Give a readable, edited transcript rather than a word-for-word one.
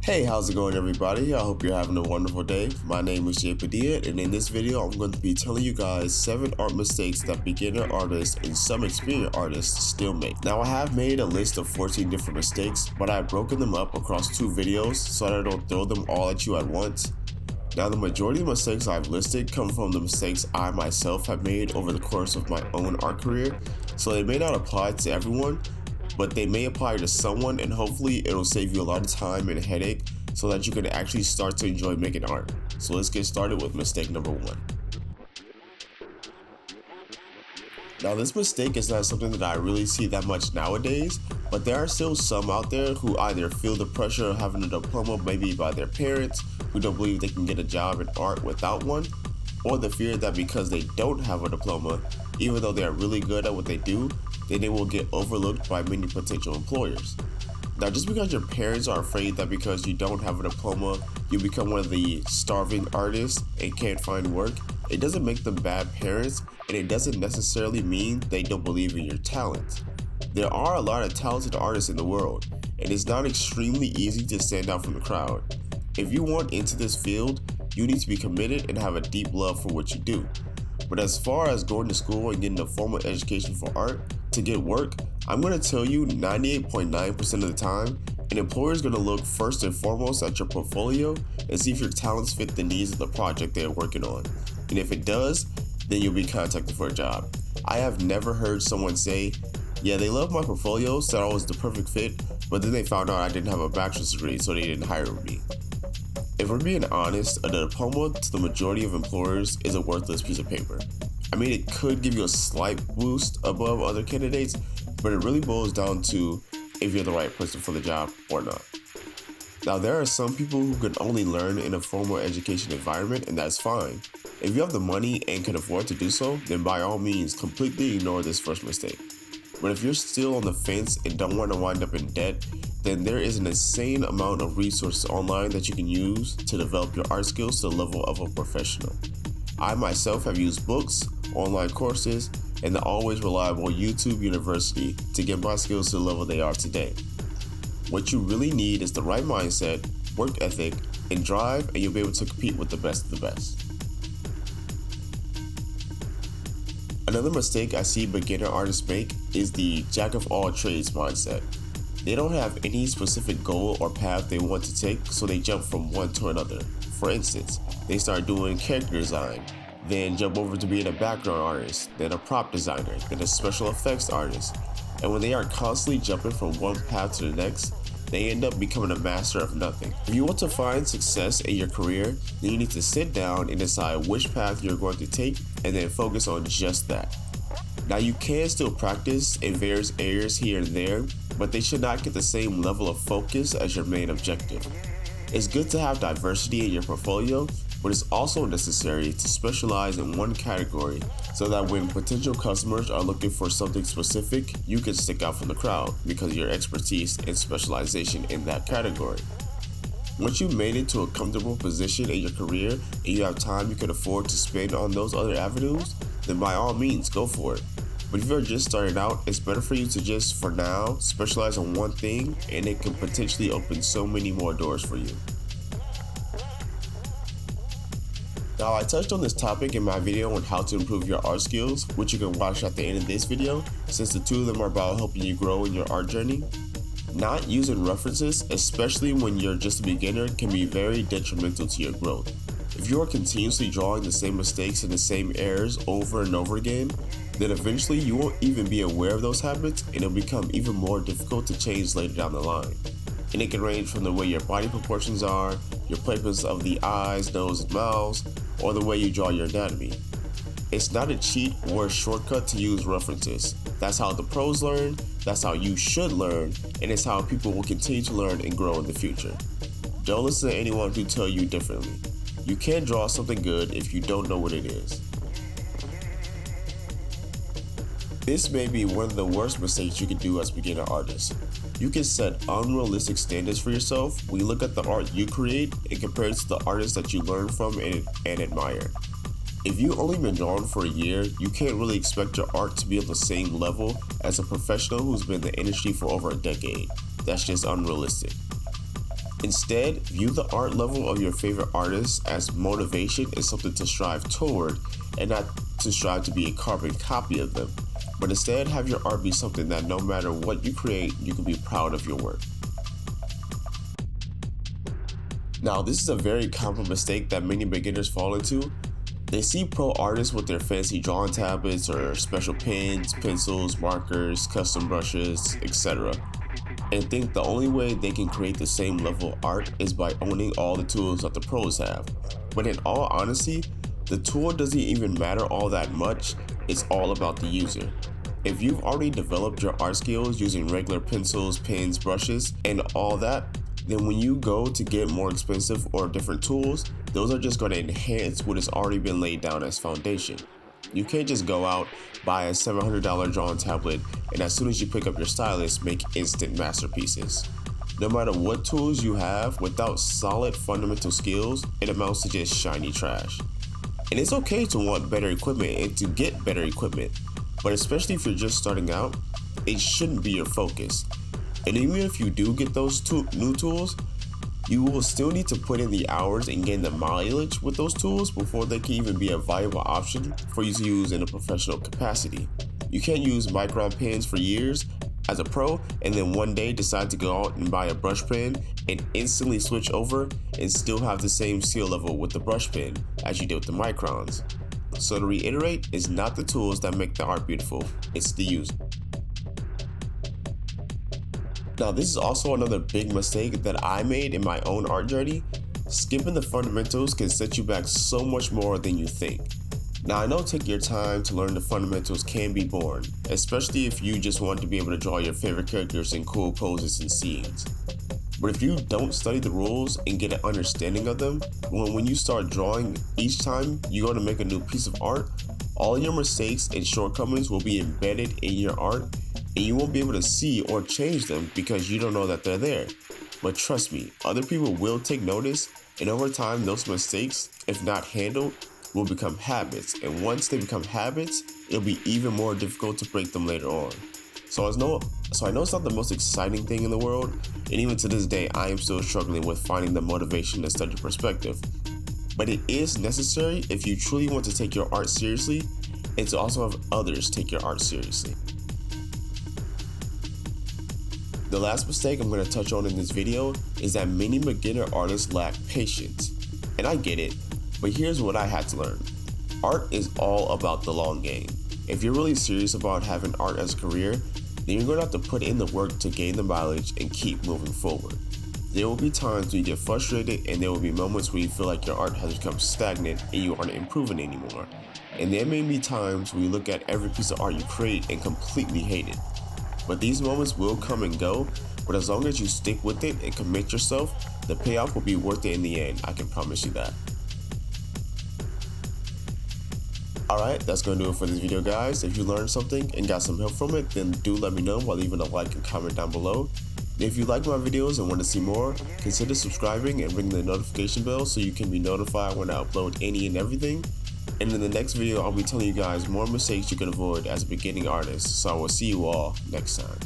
Hey, how's it going everybody? I hope you're having a wonderful day. My name is Jay Padilla, and in this video I'm going to be telling you guys 7 art mistakes that beginner artists and some experienced artists still make. Now I have made a list of 14 different mistakes, but I've broken them up across 2 videos so that I don't throw them all at you at once. Now the majority of mistakes I've listed come from the mistakes I myself have made over the course of my own art career, so they may not apply to everyone, but they may apply to someone, and hopefully it'll save you a lot of time and headache so that you can actually start to enjoy making art. So let's get started with mistake number 1. Now this mistake is not something that I really see that much nowadays, but there are still some out there who either feel the pressure of having a diploma maybe by their parents, who don't believe they can get a job in art without one, or the fear that because they don't have a diploma, even though they are really good at what they do, then they will get overlooked by many potential employers. Now just because your parents are afraid that because you don't have a diploma, you become one of the starving artists and can't find work, it doesn't make them bad parents, and it doesn't necessarily mean they don't believe in your talent. There are a lot of talented artists in the world, and it's not extremely easy to stand out from the crowd. If you want into this field, you need to be committed and have a deep love for what you do. But as far as going to school and getting a formal education for art to get work, I'm going to tell you 98.9% of the time, an employer is going to look first and foremost at your portfolio and see if your talents fit the needs of the project they are working on. And if it does, then you'll be contacted for a job. I have never heard someone say, yeah, they love my portfolio, said I was the perfect fit, but then they found out I didn't have a bachelor's degree, so they didn't hire me. If we're being honest, a diploma to the majority of employers is a worthless piece of paper. I mean, it could give you a slight boost above other candidates, but it really boils down to if you're the right person for the job or not. Now, there are some people who can only learn in a formal education environment, and that's fine. If you have the money and can afford to do so, then by all means, completely ignore this first mistake. But if you're still on the fence and don't want to wind up in debt, then there is an insane amount of resources online that you can use to develop your art skills to the level of a professional. I myself have used books, online courses, and the always reliable YouTube University to get my skills to the level they are today. What you really need is the right mindset, work ethic, and drive, and you'll be able to compete with the best of the best. Another mistake I see beginner artists make is the jack of all trades mindset. They don't have any specific goal or path they want to take, so they jump from one to another. For instance, they start doing character design, then jump over to being a background artist, then a prop designer, then a special effects artist. And when they are constantly jumping from one path to the next, they end up becoming a master of nothing. If you want to find success in your career, then you need to sit down and decide which path you're going to take and then focus on just that. Now you can still practice in various areas here and there, but they should not get the same level of focus as your main objective. It's good to have diversity in your portfolio, but it's also necessary to specialize in one category so that when potential customers are looking for something specific, you can stick out from the crowd because of your expertise and specialization in that category. Once you've made it to a comfortable position in your career and you have time you can afford to spend on those other avenues, then by all means go for it. But if you're just starting out, it's better for you to just, for now, specialize on one thing, and it can potentially open so many more doors for you. Now, I touched on this topic in my video on how to improve your art skills, which you can watch at the end of this video, since the two of them are about helping you grow in your art journey. Not using references, especially when you're just a beginner, can be very detrimental to your growth. If you are continuously drawing the same mistakes and the same errors over and over again, then eventually you won't even be aware of those habits, and it'll become even more difficult to change later down the line. And it can range from the way your body proportions are, your placements of the eyes, nose, and mouths, or the way you draw your anatomy. It's not a cheat or a shortcut to use references. That's how the pros learn, that's how you should learn, and it's how people will continue to learn and grow in the future. Don't listen to anyone who tell you differently. You can't draw something good if you don't know what it is. This may be one of the worst mistakes you can do as a beginner artist. You can set unrealistic standards for yourself when you look at the art you create and compare it to the artists that you learn from and admire. If you've only been drawing for a year, you can't really expect your art to be on the same level as a professional who's been in the industry for over a decade. That's just unrealistic. Instead, view the art level of your favorite artist as motivation and something to strive toward, and not to strive to be a carbon copy of them. But instead, have your art be something that no matter what you create, you can be proud of your work. Now, this is a very common mistake that many beginners fall into. They see pro artists with their fancy drawing tablets or special pens, pencils, markers, custom brushes, etc., and think the only way they can create the same level of art is by owning all the tools that the pros have. But in all honesty, the tool doesn't even matter all that much, it's all about the user. If you've already developed your art skills using regular pencils, pens, brushes, and all that, then when you go to get more expensive or different tools, those are just going to enhance what has already been laid down as foundation. You can't just go out, buy a $700 drawing tablet, and as soon as you pick up your stylus, make instant masterpieces. No matter what tools you have, without solid fundamental skills, it amounts to just shiny trash. And it's okay to want better equipment and to get better equipment, but especially if you're just starting out, it shouldn't be your focus. And even if you do get those new tools, you will still need to put in the hours and gain the mileage with those tools before they can even be a viable option for you to use in a professional capacity. You can't use micron pens for years as a pro and then one day decide to go out and buy a brush pen and instantly switch over and still have the same skill level with the brush pen as you did with the microns. So to reiterate, it's not the tools that make the art beautiful, it's the user. Now, this is also another big mistake that I made in my own art journey. Skipping the fundamentals can set you back so much more than you think. Now, I know taking your time to learn the fundamentals can be boring, especially if you just want to be able to draw your favorite characters in cool poses and scenes. But if you don't study the rules and get an understanding of them, when you start drawing each time you go to make a new piece of art, all your mistakes and shortcomings will be embedded in your art, and you won't be able to see or change them because you don't know that they're there. But trust me, other people will take notice, and over time those mistakes, if not handled, will become habits, and once they become habits, it'll be even more difficult to break them later on. So I know it's not the most exciting thing in the world, and even to this day I am still struggling with finding the motivation to study perspective. But it is necessary if you truly want to take your art seriously and to also have others take your art seriously. The last mistake I'm going to touch on in this video is that many beginner artists lack patience. And I get it, but here's what I had to learn. Art is all about the long game. If you're really serious about having art as a career, then you're going to have to put in the work to gain the mileage and keep moving forward. There will be times when you get frustrated, and there will be moments where you feel like your art has become stagnant and you aren't improving anymore. And there may be times when you look at every piece of art you create and completely hate it. But these moments will come and go, but as long as you stick with it and commit yourself, the payoff will be worth it in the end, I can promise you that. Alright, that's going to do it for this video, guys. If you learned something and got some help from it, then do let me know by leaving a like and comment down below. And if you like my videos and want to see more, consider subscribing and ring the notification bell so you can be notified when I upload any and everything. And in the next video, I'll be telling you guys more mistakes you can avoid as a beginning artist. So I will see you all next time.